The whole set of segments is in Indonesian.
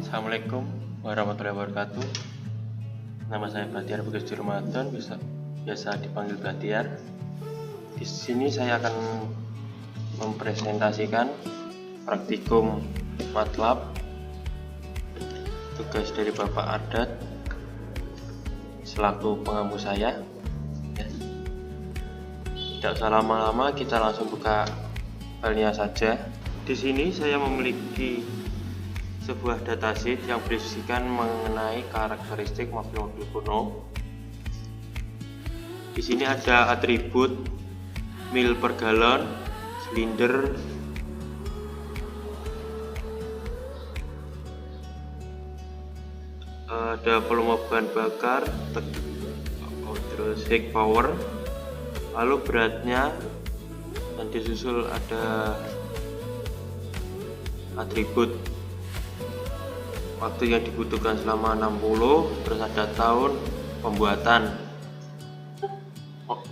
Assalamualaikum warahmatullahi wabarakatuh. Nama saya Bahtiar Bagus Ramadan, biasa dipanggil Bahtiar. Di sini saya akan mempresentasikan praktikum MATLAB, tugas dari Bapak Ardat selaku pengampu saya. Tidak usah lama-lama, kita langsung buka filenya saja. Di sini saya memiliki sebuah datasheet yang berisikan mengenai karakteristik mobil-mobil kuno. Di sini ada atribut mil per galon, silinder, ada volume bahan bakar, terus high power, lalu beratnya, dan disusul ada atribut waktu yang dibutuhkan selama 60, terus ada tahun pembuatan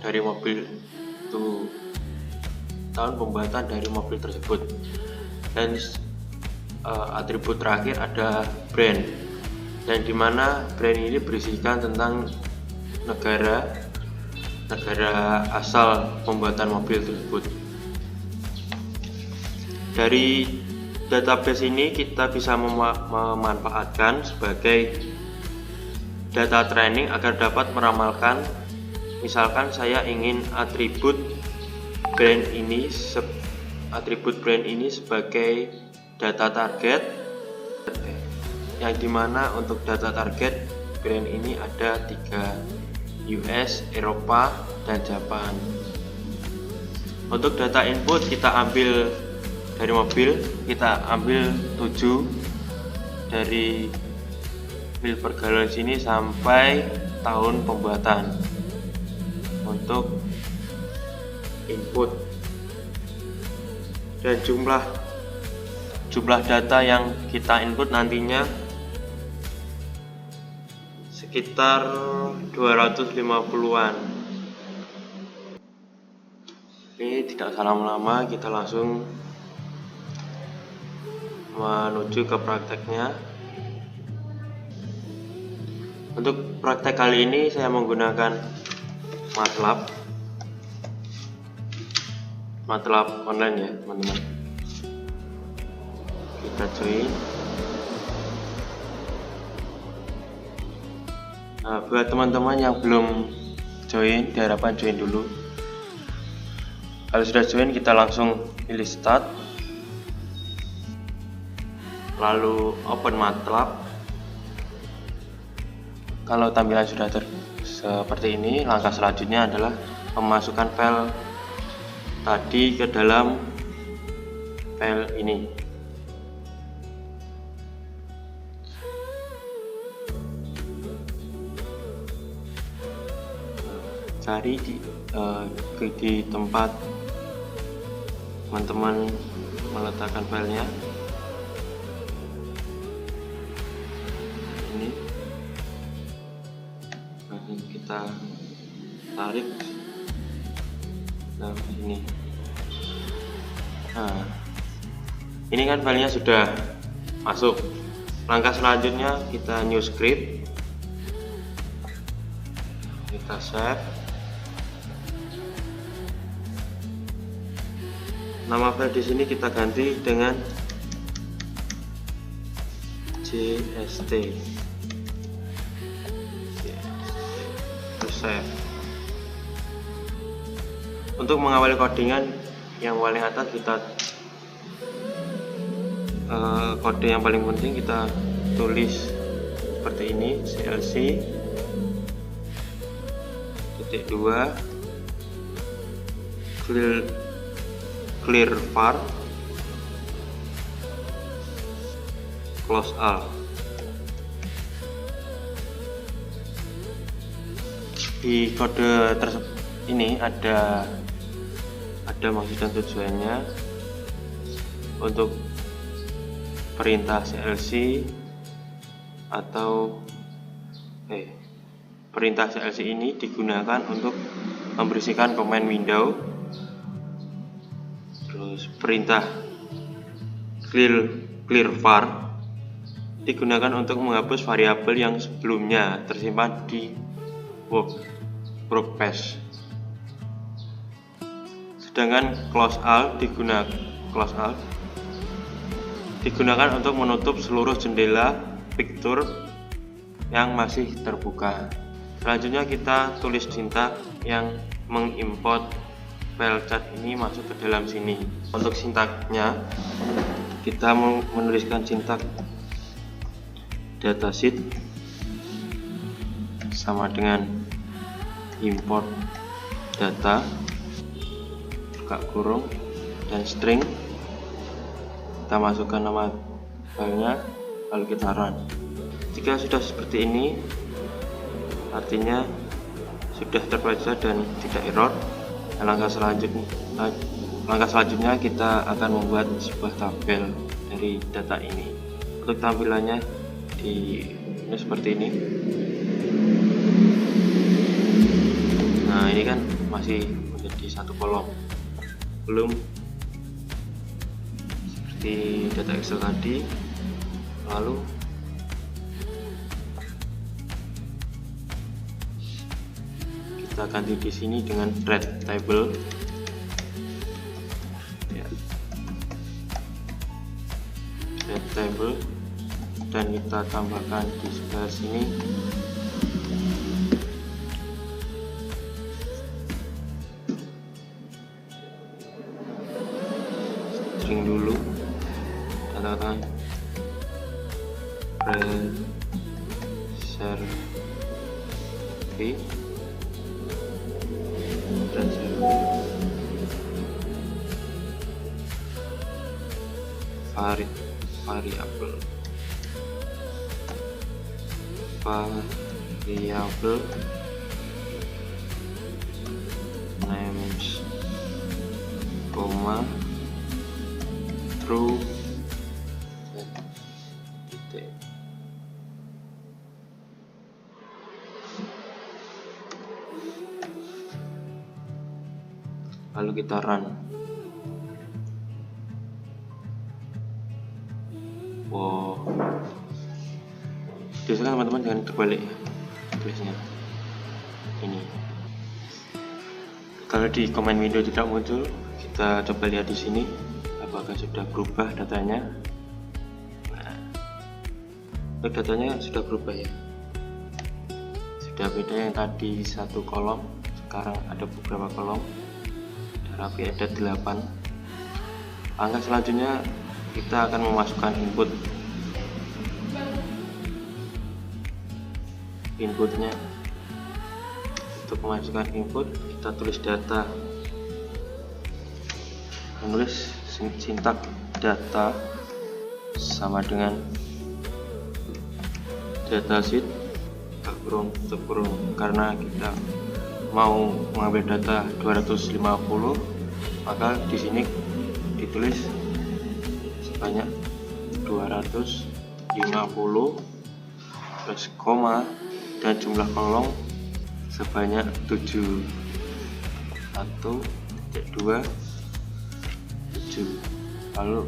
dari mobil itu, tahun pembuatan dari mobil tersebut, dan atribut terakhir ada brand, dan dimana brand ini berisikan tentang negara asal pembuatan mobil tersebut. Dari database ini kita bisa memanfaatkan sebagai data training agar dapat meramalkan. Misalkan saya ingin atribut brand ini sebagai data target, yang dimana untuk data target brand ini ada 3, US, Eropa, dan Jepang. Untuk data input kita ambil dari mobil, kita ambil 7 dari mil per galon sini sampai tahun pembuatan untuk input, dan jumlah data yang kita input nantinya sekitar 250-an. Ini tidak usah lama-lama, kita langsung menuju ke prakteknya. Untuk praktek kali ini saya menggunakan MATLAB online ya teman-teman. Kita join. Nah, buat teman-teman yang belum join, diharapkan join dulu. Kalau sudah join, kita langsung pilih start, lalu open MATLAB. Kalau tampilan sudah seperti ini, langkah selanjutnya adalah memasukkan file tadi ke dalam file ini. Cari di tempat teman-teman meletakkan filenya. Ini kita tarik ke sini. Nah, ini kan filenya sudah masuk. Langkah selanjutnya kita new script, kita save. Nama file di sini kita ganti dengan JST. Save. Untuk mengawali codingan yang paling atas, kita kode yang paling penting kita tulis seperti ini, CLC .2 clear var close all. Di kode ini ada maksud dan tujuannya. Untuk perintah CLC atau perintah CLC ini digunakan untuk membersihkan command window. Terus perintah clear var digunakan untuk menghapus variabel yang sebelumnya tersimpan di workspace. Sedangkan close all digunakan untuk menutup seluruh jendela picture yang masih terbuka. Selanjutnya kita tulis sintak yang mengimport file chat ini masuk ke dalam sini. Untuk sintaknya kita menuliskan sintak datasheet sama dengan import data buka kurung dan string. Kita masukkan nama filenya lalu kita run. Jika sudah seperti ini artinya sudah terbaca dan tidak error. Langkah selanjutnya kita akan membuat sebuah tabel dari data ini. Untuk tampilannya ini seperti ini. Nah, ini kan masih menjadi satu kolom, belum seperti data Excel tadi. Lalu kita ganti di sini dengan red table ya. Red table, dan kita tambahkan di sebelah sini string dulu, katakan reserve variabel names, true lalu kita run. Wow, biasanya teman-teman jangan terbalik tulisnya ini. Kalau di command window tidak muncul, kita coba lihat di sini apakah sudah berubah datanya. Nah, datanya sudah berubah ya, sudah beda. Yang tadi satu kolom sekarang ada beberapa kolom, tapi ada 8. Langkah selanjutnya kita akan memasukkan inputnya. Untuk memasukkan input kita tulis data, menulis sintak data sama dengan datasheet kurung karena kita mau mengambil data 250, maka di sini ditulis sebanyak 250 plus koma dan jumlah kolom sebanyak 7. 1.2 7. Lalu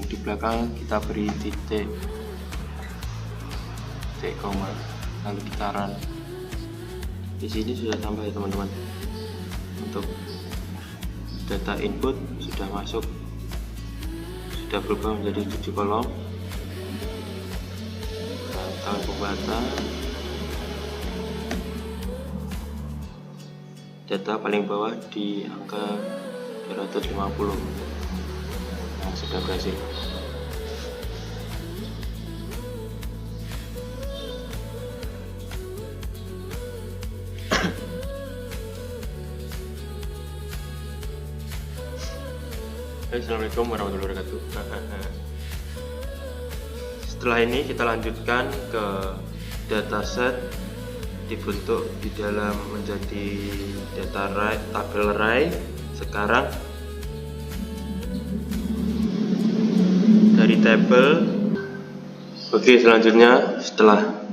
di belakang kita beri titik koma, lalu kita run. Di sini sudah tambah ya teman-teman. Untuk data input sudah masuk, sudah berubah menjadi 7 kolom. Tahun pembuatan, data paling bawah di angka 250 yang sudah berhasil. Assalamualaikum warahmatullahi wabarakatuh. Setelah ini kita lanjutkan ke dataset, dibentuk di dalam menjadi data array, tabel array. Sekarang dari tabel, oke, selanjutnya setelah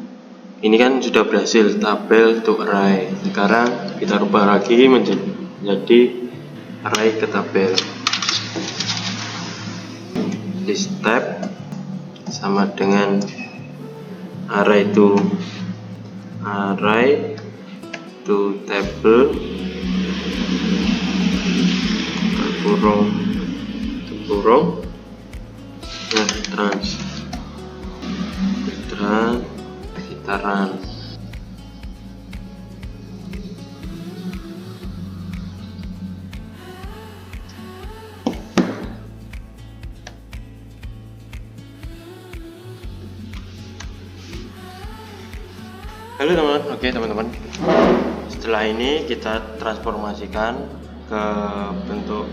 ini kan sudah berhasil tabel to array. Sekarang kita rubah lagi menjadi array ke tabel. List tab sama dengan array to table kurung nah sekitaran. Halo teman-teman, oke teman-teman. Setelah ini kita transformasikan ke bentuk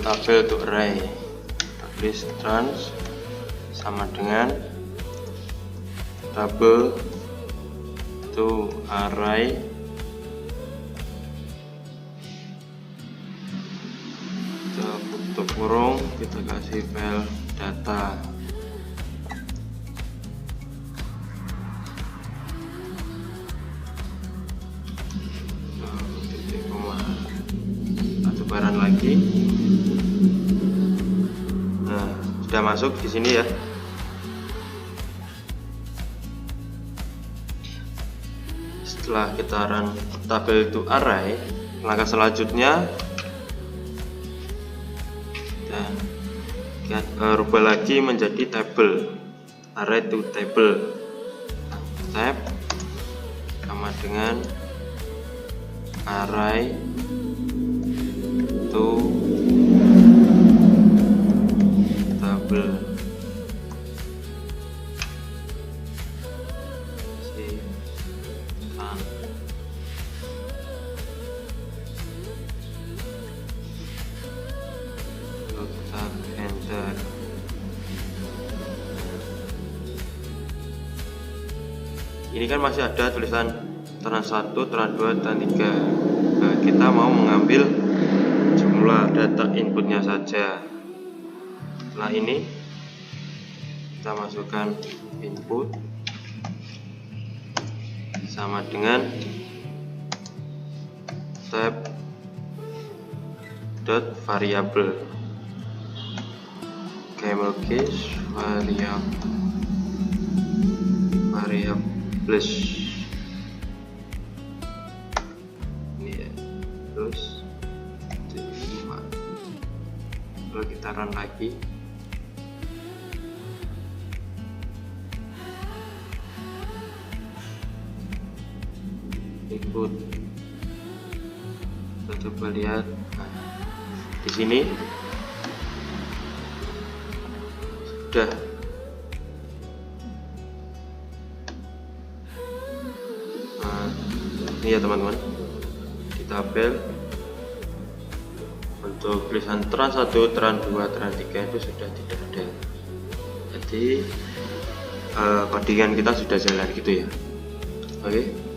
tabel untuk array. Tulis trans sama dengan tabel to array tutup kurung, kita kasih file data. Satu baran lagi. Nah, sudah masuk di sini ya. Setelah kita run tabel to array, langkah selanjutnya rubah lagi menjadi table, array to table. Tab sama dengan array to table. Enter. Ini kan masih ada tulisan trans 1, trans 2, trans 3. Nah, kita mau mengambil jumlah data inputnya saja. Setelah ini kita masukkan input sama dengan tab dot variable keymolcase variables ini ya. Terus kalau kita run lagi input, kita coba lihat. Nah, di sini sudah ini ya teman-teman, di tabel untuk tulisan trans 1, trans 2, trans 3 itu sudah tidak ada. Jadi codingan kita sudah jalan gitu ya. Oke.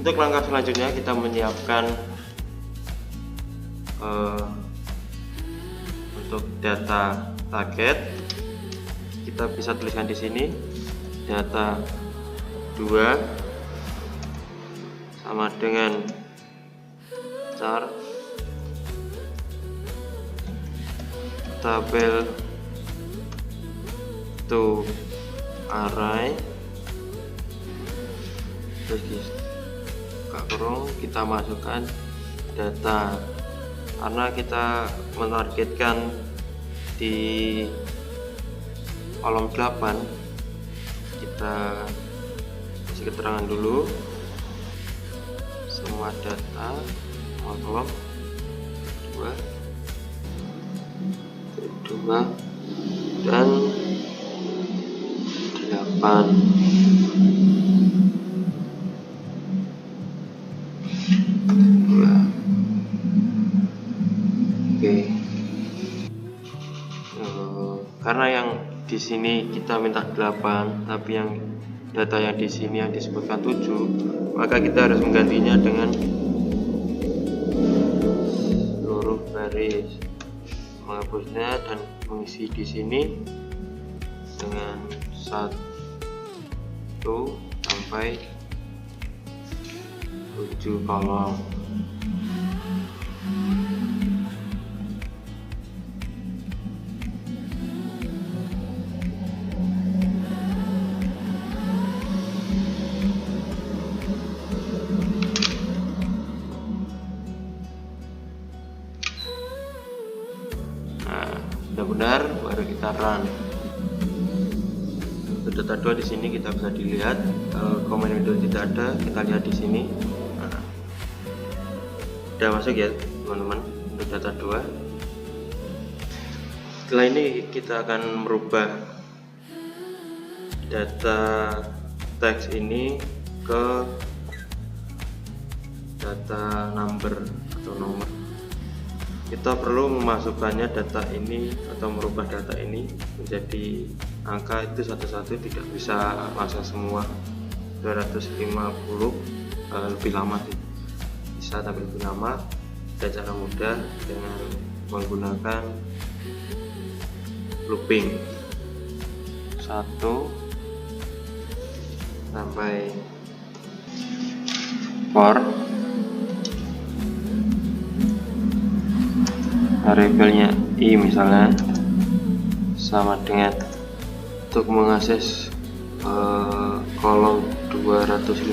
Untuk langkah selanjutnya kita menyiapkan untuk data target. Kita bisa tuliskan di sini data 2 sama dengan char tabel to array, terus kurung kita masukkan data karena kita menargetkan di kolom 8. Kita kasih keterangan dulu semua data kolom 2 dan 8. Karena yang di sini kita minta 8, tapi yang data yang di sini yang disebutkan 7, maka kita harus menggantinya dengan seluruh baris, menghapusnya dan mengisi di sini dengan 1 sampai 7 kolom. Sudah benar, baru kita run. Untuk data 2 di sini kita bisa dilihat, komen window tidak ada, kita lihat di sini. Sudah masuk ya teman-teman untuk data 2. Setelah ini kita akan merubah data teks ini ke data number atau nomor. Kita perlu memasukkannya data ini atau merubah data ini menjadi angka itu satu-satu, tidak bisa langsung semua 250, lebih lama sih, bisa tapi lebih lama. Ada cara mudah dengan menggunakan looping 1 sampai for variabelnya i misalnya sama dengan untuk mengakses kolom 250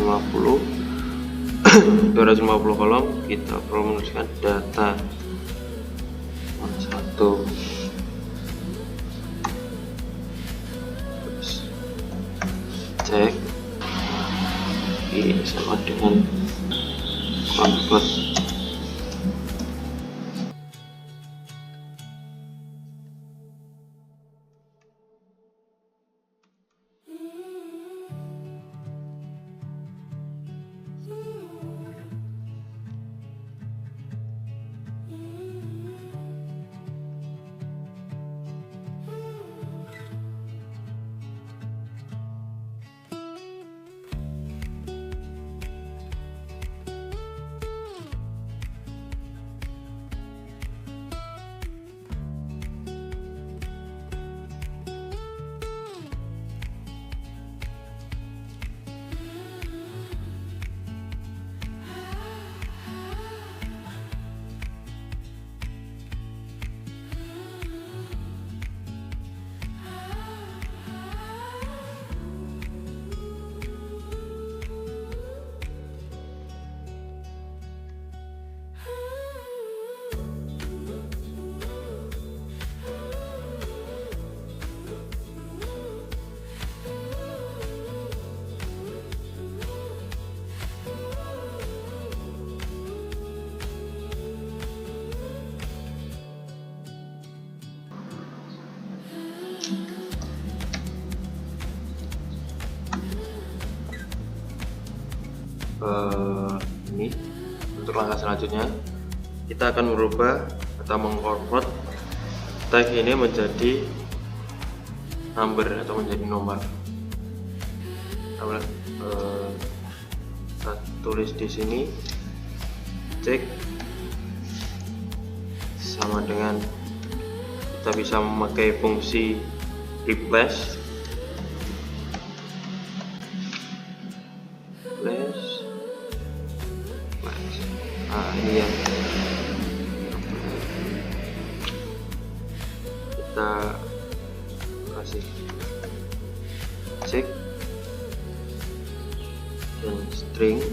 kolom, kita perlu menuliskan data 1, terus cek i sama dengan convert. Ini untuk langkah selanjutnya kita akan merubah atau mengkonvert tag ini menjadi number atau menjadi nomor. Kita tulis di sini cek sama dengan kita bisa memakai fungsi replace ini ya, kita kasih cek dan string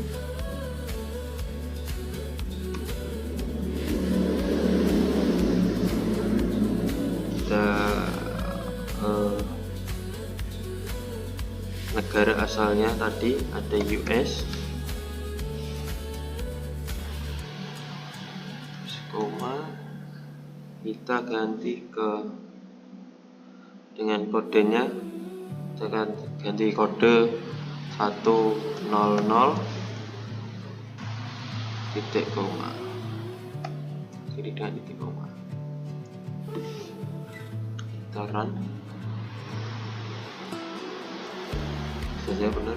kita negara asalnya tadi ada US, koma kita ganti ke dengan kodenya, kita ganti kode 100 titik koma, jadi dengan titik koma. Kita run. Saja benar.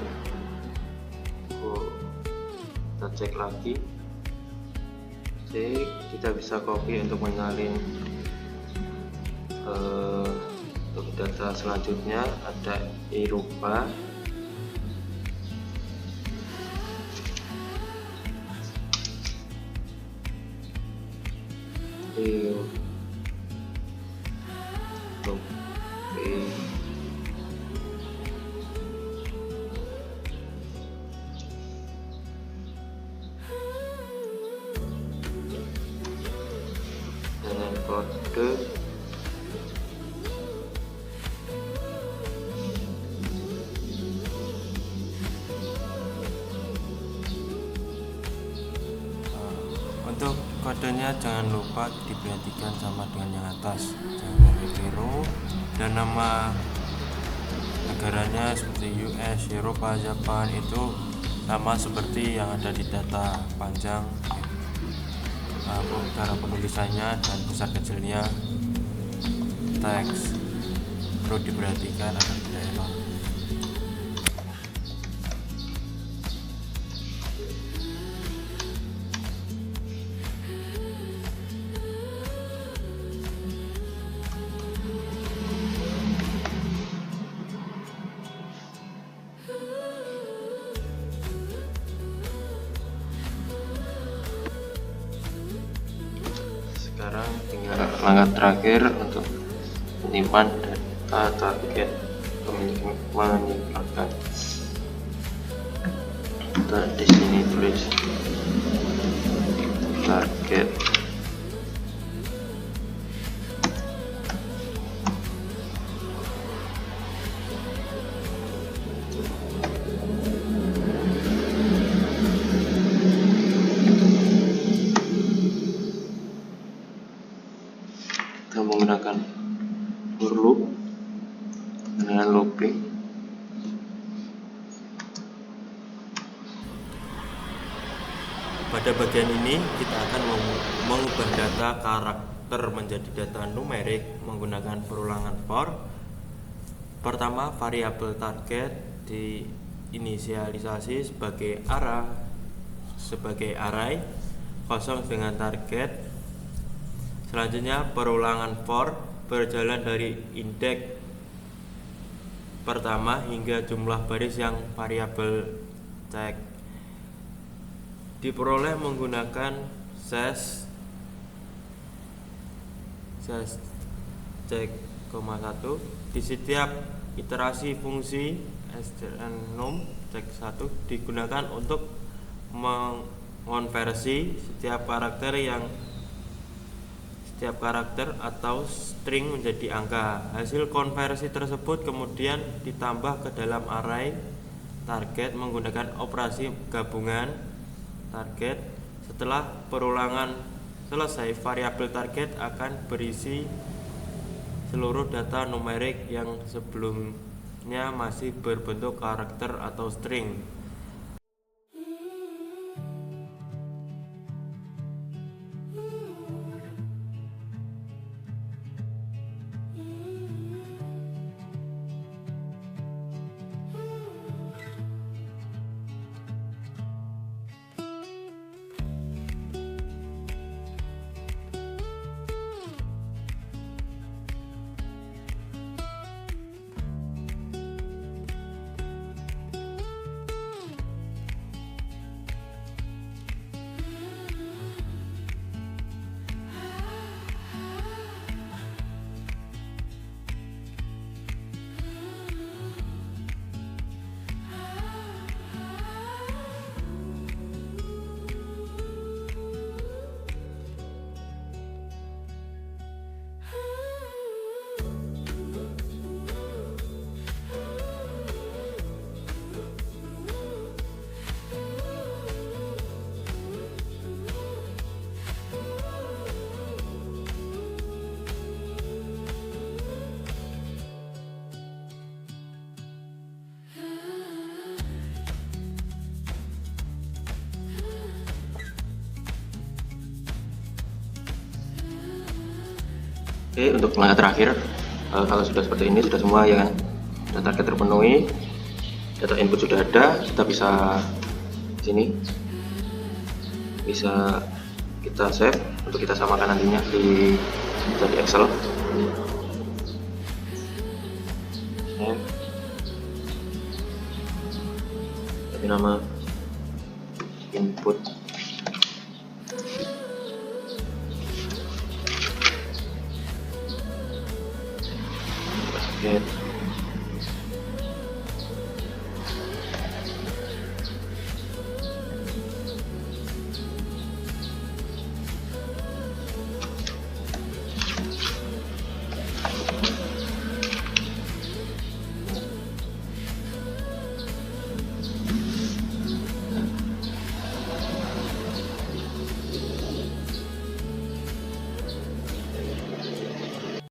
Kita cek lagi. Cek, kita bisa copy untuk menyalin untuk data selanjutnya. Ada Eropa, dengan kode untuk kodenya jangan lupa diperhatikan sama dengan yang atas, jangan keliru, dan nama negaranya seperti US, Eropa, Jepang itu sama seperti yang ada di data panjang. Cara penulisannya dan besar kecilnya teks perlu diperhatikan agar tidak error. Sekarang tinggal langkah terakhir untuk menyimpan data target, menyimpan. Kita di sini tulis target. Kita menggunakan for loop dengan looping. Pada bagian ini kita akan mengubah data karakter menjadi data numerik menggunakan perulangan for. Pertama, variabel target diinisialisasi sebagai array kosong dengan target. Selanjutnya, perulangan for berjalan dari indeks pertama hingga jumlah baris yang variabel cek diperoleh menggunakan ses cek, 1 di setiap iterasi fungsi strnum cek 1 digunakan untuk mengonversi setiap karakter atau string menjadi angka. Hasil konversi tersebut kemudian ditambah ke dalam array target menggunakan operasi gabungan target. Setelah perulangan selesai, variabel target akan berisi seluruh data numerik yang sebelumnya masih berbentuk karakter atau string. Oke, untuk langkah terakhir, kalau sudah seperti ini sudah semua ya kan, dan target terpenuhi, data input sudah ada, kita bisa sini bisa kita save untuk kita samakan nantinya di Excel. Save. Tapi nama input basket